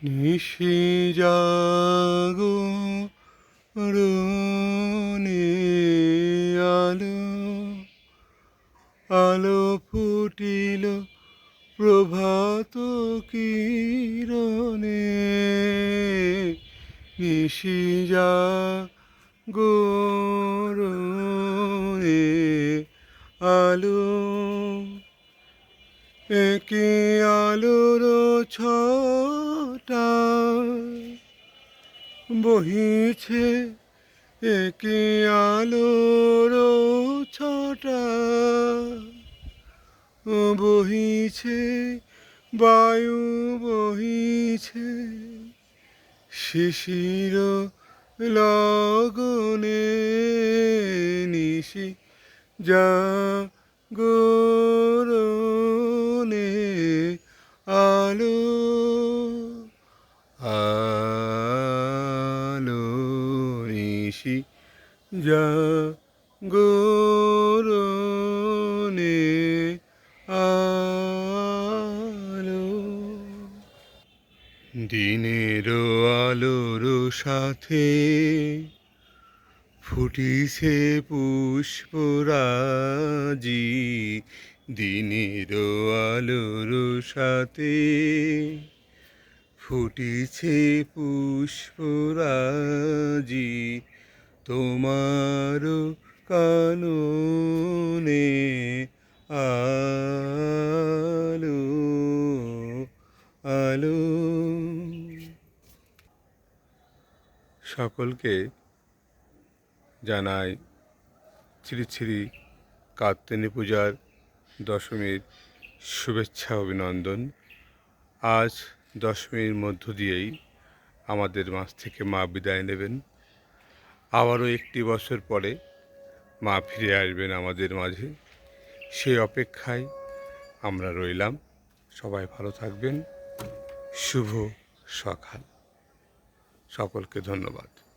নিশি জাগরণে আলো আলো ফুটিল প্রভাত কিরণে। নিশি জাগরণে আলো একে আলোর ছটা বহিছে, একে আলোর ছটা বহিছে, বায়ু বহিছে শিশির লগনে। নিশি জাগরণে আলো আলো নিশি জাগরণে আলো। দিনের আলোর সাথে ফুটিছে পুষ্পরাজি। দিনের আলোর সাথে ফুটিছে পুষ্পরাজি। তোমার কাননে আলো আলো। সকলকে জানাই শ্রী শ্রী কাত্যায়নী পূজার দশমীর শুভেচ্ছা অভিনন্দন। আজ দশমীর মধ্য দিয়েই আমাদের মাঝ থেকে মা বিদায় নেবেন। আবারও একটি বছর পরে মা ফিরে আসবেন আমাদের মাঝে, সেই অপেক্ষায় আমরা রইলাম। সবাই ভালো থাকবেন। শুভ সকাল। সকলকে ধন্যবাদ।